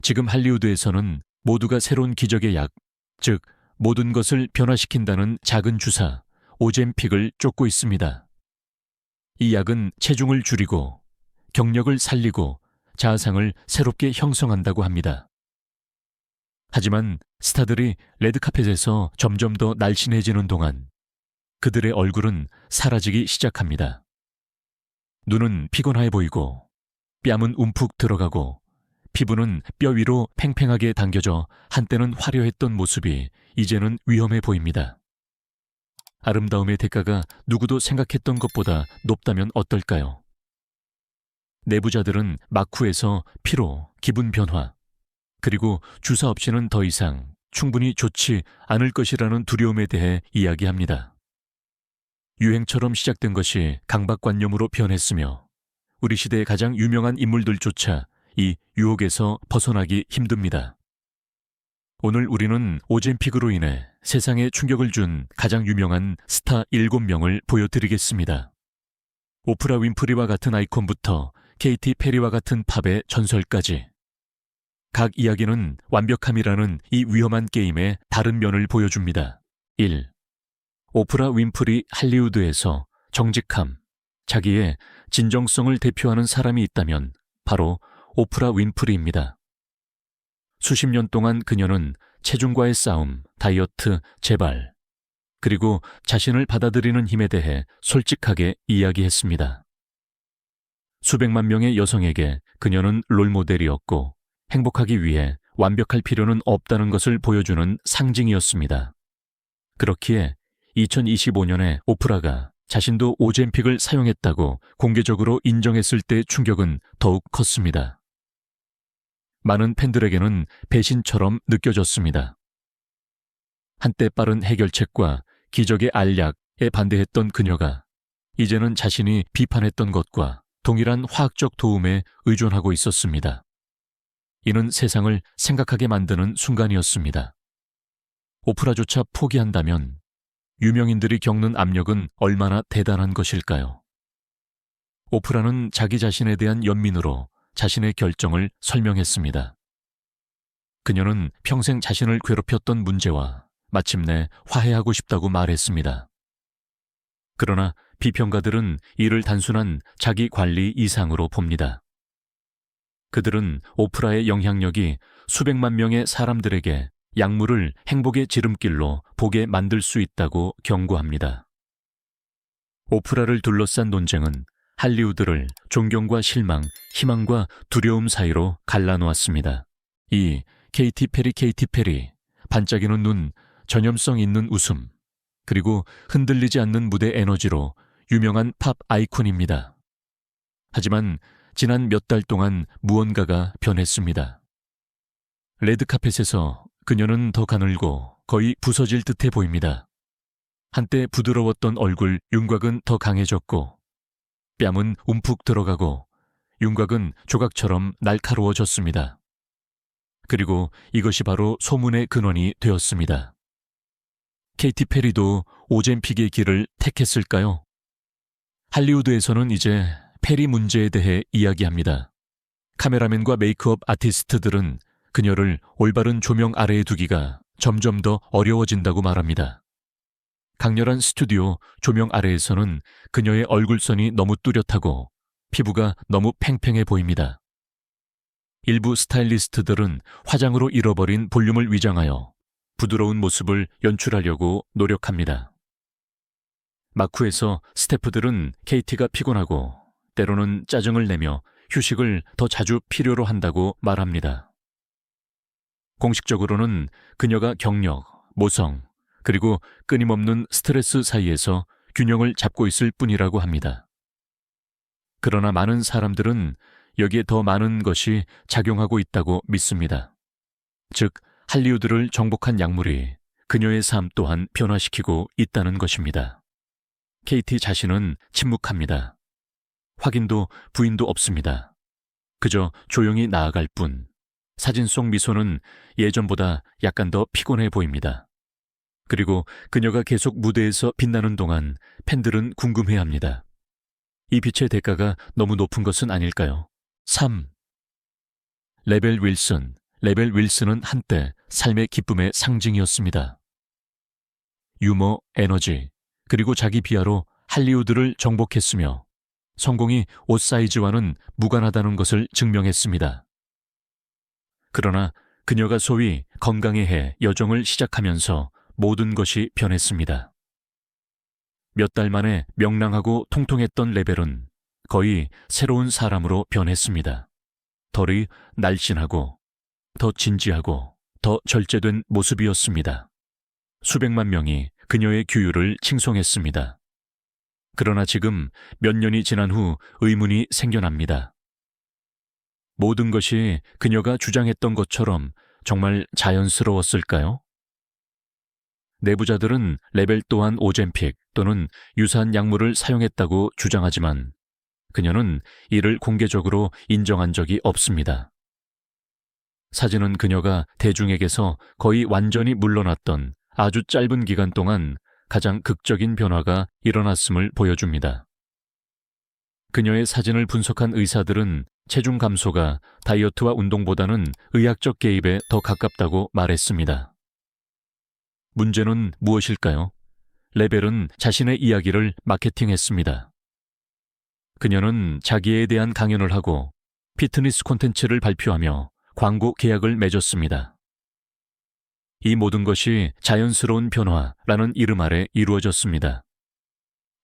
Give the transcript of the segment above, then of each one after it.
지금 할리우드에서는 모두가 새로운 기적의 약, 즉 모든 것을 변화시킨다는 작은 주사, 오젬픽을 쫓고 있습니다. 이 약은 체중을 줄이고 경력을 살리고 자아상을 새롭게 형성한다고 합니다. 하지만 스타들이 레드카펫에서 점점 더 날씬해지는 동안 그들의 얼굴은 사라지기 시작합니다. 눈은 피곤해 보이고 뺨은 움푹 들어가고 피부는 뼈 위로 팽팽하게 당겨져 한때는 화려했던 모습이 이제는 위험해 보입니다. 아름다움의 대가가 누구도 생각했던 것보다 높다면 어떨까요? 내부자들은 마쿠에서 피로, 기분 변화, 그리고 주사 없이는 더 이상 충분히 좋지 않을 것이라는 두려움에 대해 이야기합니다. 유행처럼 시작된 것이 강박관념으로 변했으며 우리 시대의 가장 유명한 인물들조차 이 유혹에서 벗어나기 힘듭니다. 오늘 우리는 오젬픽으로 인해 세상에 충격을 준 가장 유명한 스타 7명을 보여드리겠습니다. 오프라 윈프리와 같은 아이콘부터 케이티 페리와 같은 팝의 전설까지 각 이야기는 완벽함이라는 이 위험한 게임의 다른 면을 보여줍니다. 1. 오프라 윈프리 할리우드에서 정직함, 자기의 진정성을 대표하는 사람이 있다면 바로 오프라 윈프리입니다. 수십 년 동안 그녀는 체중과의 싸움, 다이어트, 재발, 그리고 자신을 받아들이는 힘에 대해 솔직하게 이야기했습니다. 수백만 명의 여성에게 그녀는 롤모델이었고 행복하기 위해 완벽할 필요는 없다는 것을 보여주는 상징이었습니다. 그렇기에 2025년에 오프라가 자신도 오젬픽을 사용했다고 공개적으로 인정했을 때 충격은 더욱 컸습니다. 많은 팬들에게는 배신처럼 느껴졌습니다. 한때 빠른 해결책과 기적의 알약에 반대했던 그녀가 이제는 자신이 비판했던 것과 동일한 화학적 도움에 의존하고 있었습니다. 이는 세상을 생각하게 만드는 순간이었습니다. 오프라조차 포기한다면 유명인들이 겪는 압력은 얼마나 대단한 것일까요? 오프라는 자기 자신에 대한 연민으로 자신의 결정을 설명했습니다. 그녀는 평생 자신을 괴롭혔던 문제와 마침내 화해하고 싶다고 말했습니다. 그러나 비평가들은 이를 단순한 자기 관리 이상으로 봅니다. 그들은 오프라의 영향력이 수백만 명의 사람들에게 약물을 행복의 지름길로 보게 만들 수 있다고 경고합니다. 오프라를 둘러싼 논쟁은 할리우드를 존경과 실망, 희망과 두려움 사이로 갈라놓았습니다. 이 케이티 페리, 반짝이는 눈, 전염성 있는 웃음, 그리고 흔들리지 않는 무대 에너지로 유명한 팝 아이콘입니다. 하지만 지난 몇 달 동안 무언가가 변했습니다. 레드카펫에서 그녀는 더 가늘고 거의 부서질 듯해 보입니다. 한때 부드러웠던 얼굴 윤곽은 더 강해졌고 뺨은 움푹 들어가고 윤곽은 조각처럼 날카로워졌습니다. 그리고 이것이 바로 소문의 근원이 되었습니다. 케이티 페리도 오젬픽의 길을 택했을까요? 할리우드에서는 이제 페리 문제에 대해 이야기합니다. 카메라맨과 메이크업 아티스트들은 그녀를 올바른 조명 아래에 두기가 점점 더 어려워진다고 말합니다. 강렬한 스튜디오 조명 아래에서는 그녀의 얼굴선이 너무 뚜렷하고 피부가 너무 팽팽해 보입니다. 일부 스타일리스트들은 화장으로 잃어버린 볼륨을 위장하여 부드러운 모습을 연출하려고 노력합니다. 마쿠에서 스태프들은 케이티가 피곤하고 때로는 짜증을 내며 휴식을 더 자주 필요로 한다고 말합니다. 공식적으로는 그녀가 경력, 모성, 그리고 끊임없는 스트레스 사이에서 균형을 잡고 있을 뿐이라고 합니다. 그러나 많은 사람들은 여기에 더 많은 것이 작용하고 있다고 믿습니다. 즉, 할리우드를 정복한 약물이 그녀의 삶 또한 변화시키고 있다는 것입니다. 케이티 자신은 침묵합니다. 확인도 부인도 없습니다. 그저 조용히 나아갈 뿐. 사진 속 미소는 예전보다 약간 더 피곤해 보입니다. 그리고 그녀가 계속 무대에서 빛나는 동안 팬들은 궁금해합니다. 이 빛의 대가가 너무 높은 것은 아닐까요? 3. 레벨 윌슨, 레벨 윌슨은 한때 삶의 기쁨의 상징이었습니다. 유머, 에너지, 그리고 자기 비하로 할리우드를 정복했으며 성공이 옷 사이즈와는 무관하다는 것을 증명했습니다. 그러나 그녀가 소위 건강의 해 여정을 시작하면서 모든 것이 변했습니다. 몇 달 만에 명랑하고 통통했던 레벨은 거의 새로운 사람으로 변했습니다. 덜이 날씬하고 더 진지하고 더 절제된 모습이었습니다. 수백만 명이 그녀의 규율을 칭송했습니다. 그러나 지금 몇 년이 지난 후 의문이 생겨납니다. 모든 것이 그녀가 주장했던 것처럼 정말 자연스러웠을까요? 내부자들은 레벨 또한 오젬픽 또는 유사한 약물을 사용했다고 주장하지만 그녀는 이를 공개적으로 인정한 적이 없습니다. 사진은 그녀가 대중에게서 거의 완전히 물러났던 아주 짧은 기간 동안 가장 극적인 변화가 일어났음을 보여줍니다. 그녀의 사진을 분석한 의사들은 체중 감소가 다이어트와 운동보다는 의학적 개입에 더 가깝다고 말했습니다. 문제는 무엇일까요? 레벨은 자신의 이야기를 마케팅했습니다. 그녀는 자기에 대한 강연을 하고 피트니스 콘텐츠를 발표하며 광고 계약을 맺었습니다. 이 모든 것이 자연스러운 변화라는 이름 아래 이루어졌습니다.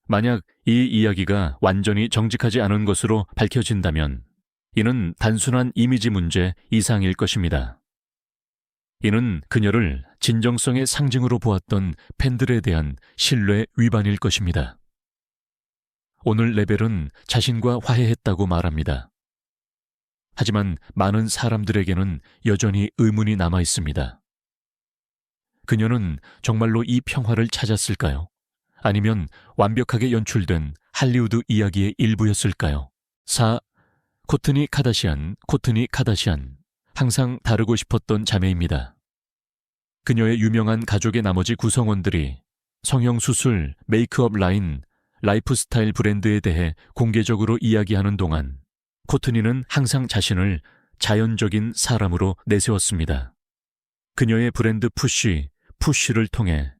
만약 이 이야기가 완전히 정직하지 않은 것으로 밝혀진다면 이는 단순한 이미지 문제 이상일 것입니다. 이는 그녀를 진정성의 상징으로 보았던 팬들에 대한 신뢰 위반일 것입니다. 오늘 레벨은 자신과 화해했다고 말합니다. 하지만 많은 사람들에게는 여전히 의문이 남아 있습니다. 그녀는 정말로 이 평화를 찾았을까요? 아니면 완벽하게 연출된 할리우드 이야기의 일부였을까요? 4. 코트니 카다시안. 항상 다르고 싶었던 자매입니다. 그녀의 유명한 가족의 나머지 구성원들이 성형수술, 메이크업 라인, 라이프스타일 브랜드에 대해 공개적으로 이야기하는 동안 코트니는 항상 자신을 자연적인 사람으로 내세웠습니다. 그녀의 브랜드 푸쉬를 통해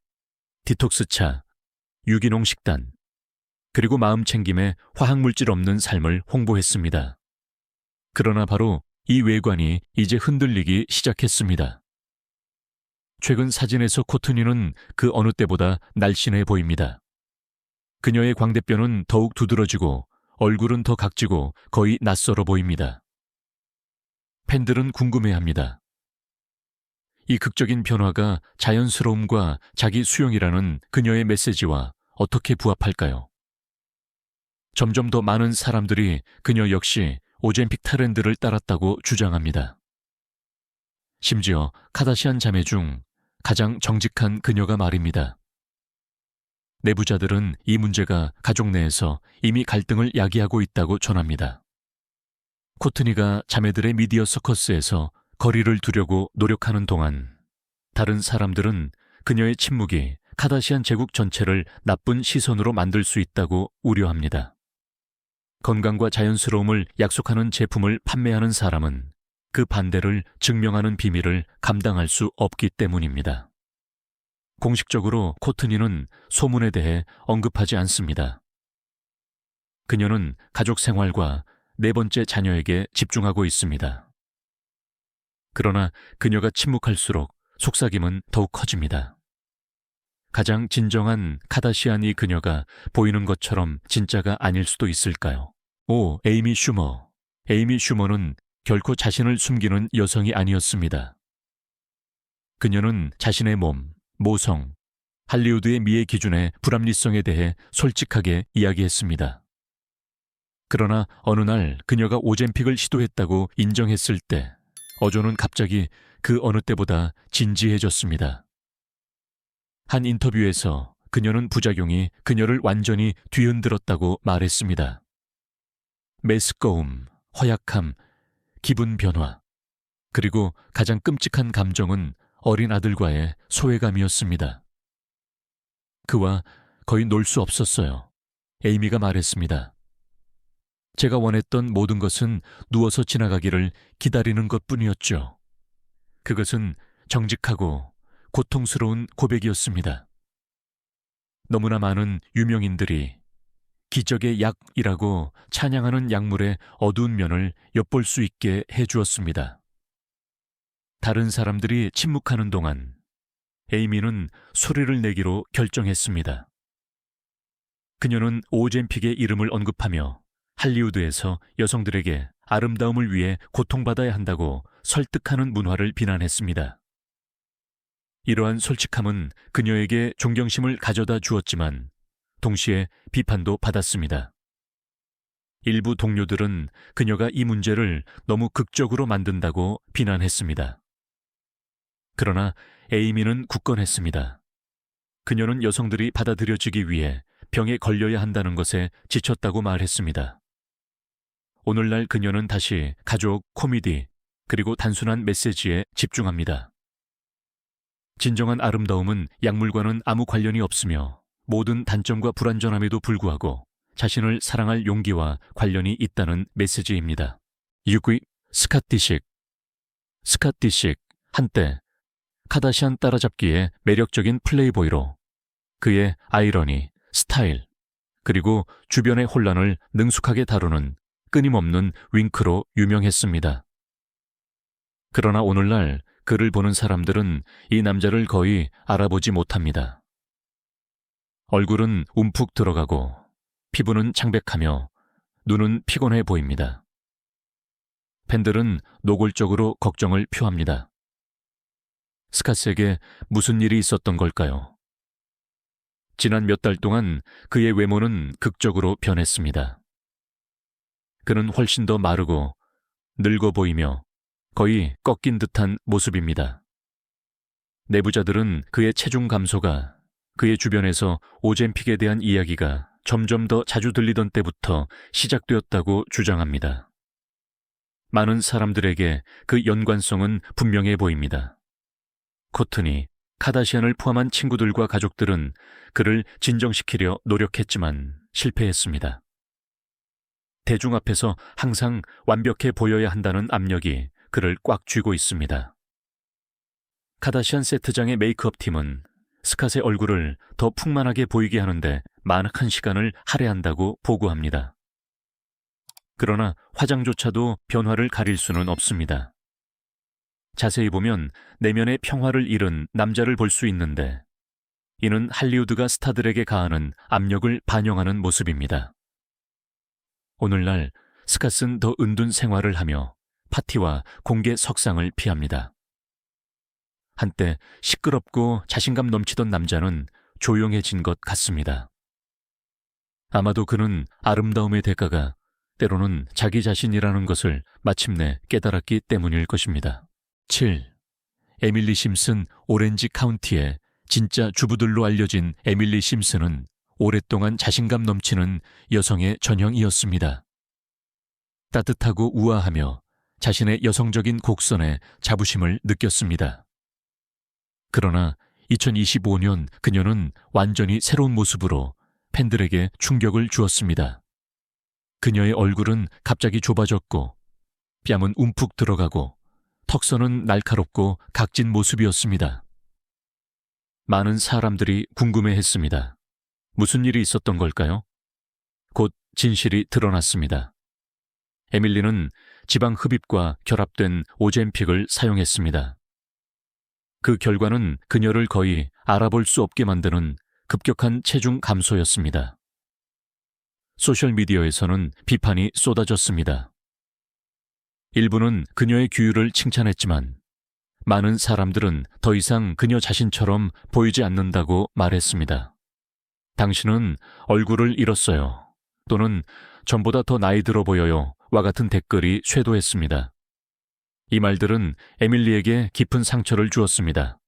디톡스차, 유기농 식단, 그리고 마음 챙김에 화학물질 없는 삶을 홍보했습니다. 그러나 바로 이 외관이 이제 흔들리기 시작했습니다. 최근 사진에서 코트니는 그 어느 때보다 날씬해 보입니다. 그녀의 광대뼈는 더욱 두드러지고 얼굴은 더 각지고 거의 낯설어 보입니다. 팬들은 궁금해합니다. 이 극적인 변화가 자연스러움과 자기 수용이라는 그녀의 메시지와 어떻게 부합할까요? 점점 더 많은 사람들이 그녀 역시 오젬픽 트렌드를 따랐다고 주장합니다. 심지어 카다시안 자매 중 가장 정직한 그녀가 말입니다. 내부자들은 이 문제가 가족 내에서 이미 갈등을 야기하고 있다고 전합니다. 코트니가 자매들의 미디어 서커스에서 거리를 두려고 노력하는 동안 다른 사람들은 그녀의 침묵이 카다시안 제국 전체를 나쁜 시선으로 만들 수 있다고 우려합니다. 건강과 자연스러움을 약속하는 제품을 판매하는 사람은 그 반대를 증명하는 비밀을 감당할 수 없기 때문입니다. 공식적으로 코트니는 소문에 대해 언급하지 않습니다. 그녀는 가족 생활과 네 번째 자녀에게 집중하고 있습니다. 그러나 그녀가 침묵할수록 속삭임은 더욱 커집니다. 가장 진정한 카다시안이 그녀가 보이는 것처럼 진짜가 아닐 수도 있을까요? 에이미 슈머. 에이미 슈머는 결코 자신을 숨기는 여성이 아니었습니다. 그녀는 자신의 몸, 모성, 할리우드의 미의 기준의 불합리성에 대해 솔직하게 이야기했습니다. 그러나 어느 날 그녀가 오젬픽을 시도했다고 인정했을 때 어조는 갑자기 그 어느 때보다 진지해졌습니다. 한 인터뷰에서 그녀는 부작용이 그녀를 완전히 뒤흔들었다고 말했습니다. 메스꺼움, 허약함, 기분 변화, 그리고 가장 끔찍한 감정은 어린 아들과의 소외감이었습니다. 그와 거의 놀 수 없었어요. 에이미가 말했습니다. 제가 원했던 모든 것은 누워서 지나가기를 기다리는 것뿐이었죠. 그것은 정직하고 고통스러운 고백이었습니다. 너무나 많은 유명인들이 기적의 약이라고 찬양하는 약물의 어두운 면을 엿볼 수 있게 해주었습니다. 다른 사람들이 침묵하는 동안 에이미는 소리를 내기로 결정했습니다. 그녀는 오젬픽의 이름을 언급하며 할리우드에서 여성들에게 아름다움을 위해 고통받아야 한다고 설득하는 문화를 비난했습니다. 이러한 솔직함은 그녀에게 존경심을 가져다 주었지만 동시에 비판도 받았습니다. 일부 동료들은 그녀가 이 문제를 너무 극적으로 만든다고 비난했습니다. 그러나 에이미는 굳건했습니다. 그녀는 여성들이 받아들여지기 위해 병에 걸려야 한다는 것에 지쳤다고 말했습니다. 오늘날 그녀는 다시 가족, 코미디, 그리고 단순한 메시지에 집중합니다. 진정한 아름다움은 약물과는 아무 관련이 없으며 모든 단점과 불완전함에도 불구하고 자신을 사랑할 용기와 관련이 있다는 메시지입니다. 6위, 스캇 디식. 스캇 디식, 한때 카다시안 따라잡기의 매력적인 플레이보이로 그의 아이러니, 스타일, 그리고 주변의 혼란을 능숙하게 다루는 끊임없는 윙크로 유명했습니다. 그러나 오늘날 그를 보는 사람들은 이 남자를 거의 알아보지 못합니다. 얼굴은 움푹 들어가고 피부는 창백하며 눈은 피곤해 보입니다. 팬들은 노골적으로 걱정을 표합니다. 스캇에게 무슨 일이 있었던 걸까요? 지난 몇 달 동안 그의 외모는 극적으로 변했습니다. 그는 훨씬 더 마르고 늙어 보이며 거의 꺾인 듯한 모습입니다. 내부자들은 그의 체중 감소가 그의 주변에서 오젬픽에 대한 이야기가 점점 더 자주 들리던 때부터 시작되었다고 주장합니다. 많은 사람들에게 그 연관성은 분명해 보입니다. 코트니, 카다시안을 포함한 친구들과 가족들은 그를 진정시키려 노력했지만 실패했습니다. 대중 앞에서 항상 완벽해 보여야 한다는 압력이 그를 꽉 쥐고 있습니다. 카다시안 세트장의 메이크업 팀은 스캇의 얼굴을 더 풍만하게 보이게 하는데 많은 시간을 할애한다고 보고합니다. 그러나 화장조차도 변화를 가릴 수는 없습니다. 자세히 보면 내면의 평화를 잃은 남자를 볼 수 있는데 이는 할리우드가 스타들에게 가하는 압력을 반영하는 모습입니다. 오늘날 스캇은 더 은둔 생활을 하며 파티와 공개 석상을 피합니다. 한때 시끄럽고 자신감 넘치던 남자는 조용해진 것 같습니다. 아마도 그는 아름다움의 대가가 때로는 자기 자신이라는 것을 마침내 깨달았기 때문일 것입니다. 7. 에밀리 심슨 오렌지 카운티의 진짜 주부들로 알려진 에밀리 심슨은 오랫동안 자신감 넘치는 여성의 전형이었습니다. 따뜻하고 우아하며 자신의 여성적인 곡선에 자부심을 느꼈습니다. 그러나 2025년 그녀는 완전히 새로운 모습으로 팬들에게 충격을 주었습니다. 그녀의 얼굴은 갑자기 좁아졌고 뺨은 움푹 들어가고 턱선은 날카롭고 각진 모습이었습니다. 많은 사람들이 궁금해했습니다. 무슨 일이 있었던 걸까요? 곧 진실이 드러났습니다. 에밀리는 지방 흡입과 결합된 오젬픽을 사용했습니다. 그 결과는 그녀를 거의 알아볼 수 없게 만드는 급격한 체중 감소였습니다. 소셜미디어에서는 비판이 쏟아졌습니다. 일부는 그녀의 규율을 칭찬했지만 많은 사람들은 더 이상 그녀 자신처럼 보이지 않는다고 말했습니다. 당신은 얼굴을 잃었어요. 또는 전보다 더 나이 들어 보여요. 와 같은 댓글이 쇄도했습니다. 이 말들은 에밀리에게 깊은 상처를 주었습니다.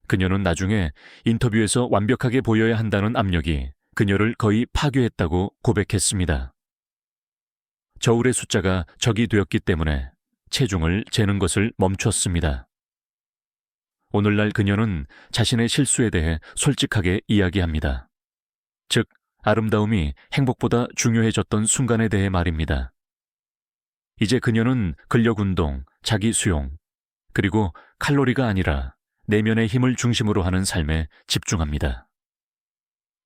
그녀는 나중에 인터뷰에서 완벽하게 보여야 한다는 압력이 그녀를 거의 파괴했다고 고백했습니다. 저울의 숫자가 적이 되었기 때문에 체중을 재는 것을 멈췄습니다. 오늘날 그녀는 자신의 실수에 대해 솔직하게 이야기합니다. 즉, 아름다움이 행복보다 중요해졌던 순간에 대해 말입니다. 이제 그녀는 근력 운동, 자기 수용, 그리고 칼로리가 아니라 내면의 힘을 중심으로 하는 삶에 집중합니다.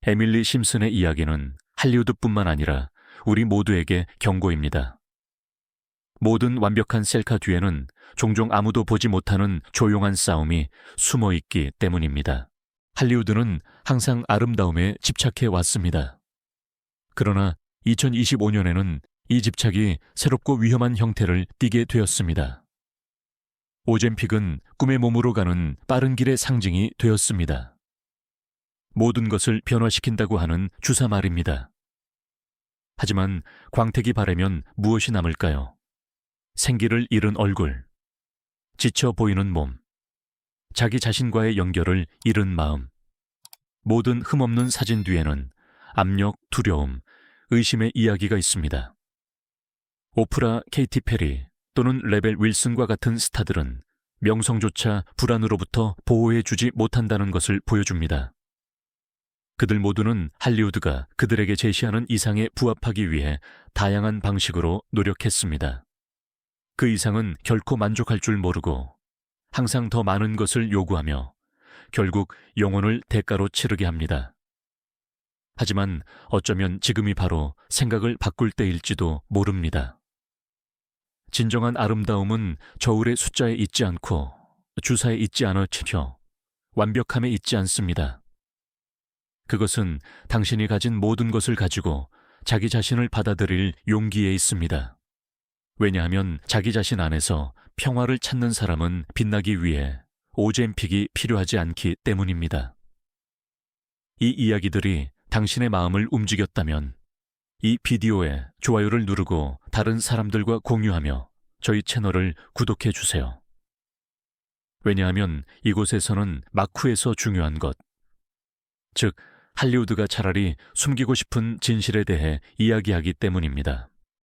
에밀리 심슨의 이야기는 할리우드뿐만 아니라 우리 모두에게 경고입니다. 모든 완벽한 셀카 뒤에는 종종 아무도 보지 못하는 조용한 싸움이 숨어 있기 때문입니다. 할리우드는 항상 아름다움에 집착해 왔습니다. 그러나 2025년에는 이 집착이 새롭고 위험한 형태를 띠게 되었습니다. 오젬픽은 꿈의 몸으로 가는 빠른 길의 상징이 되었습니다. 모든 것을 변화시킨다고 하는 주사 말입니다. 하지만 광택이 바래면 무엇이 남을까요? 생기를 잃은 얼굴, 지쳐 보이는 몸, 자기 자신과의 연결을 잃은 마음. 모든 흠없는 사진 뒤에는 압력, 두려움, 의심의 이야기가 있습니다. 오프라, 케이티 페리 또는 레벨 윌슨과 같은 스타들은 명성조차 불안으로부터 보호해주지 못한다는 것을 보여줍니다. 그들 모두는 할리우드가 그들에게 제시하는 이상에 부합하기 위해 다양한 방식으로 노력했습니다. 그 이상은 결코 만족할 줄 모르고 항상 더 많은 것을 요구하며 결국 영혼을 대가로 치르게 합니다. 하지만 어쩌면 지금이 바로 생각을 바꿀 때일지도 모릅니다. 진정한 아름다움은 저울의 숫자에 있지 않고 주사에 있지 않아 치켜 완벽함에 있지 않습니다. 그것은 당신이 가진 모든 것을 가지고 자기 자신을 받아들일 용기에 있습니다. 왜냐하면 자기 자신 안에서 평화를 찾는 사람은 빛나기 위해 오젬픽이 필요하지 않기 때문입니다. 이 이야기들이 당신의 마음을 움직였다면 이 비디오에 좋아요를 누르고 다른 사람들과 공유하며 저희 채널을 구독해 주세요. 왜냐하면 이곳에서는 마쿠에서 중요한 것, 즉 할리우드가 차라리 숨기고 싶은 진실에 대해 이야기하기 때문입니다.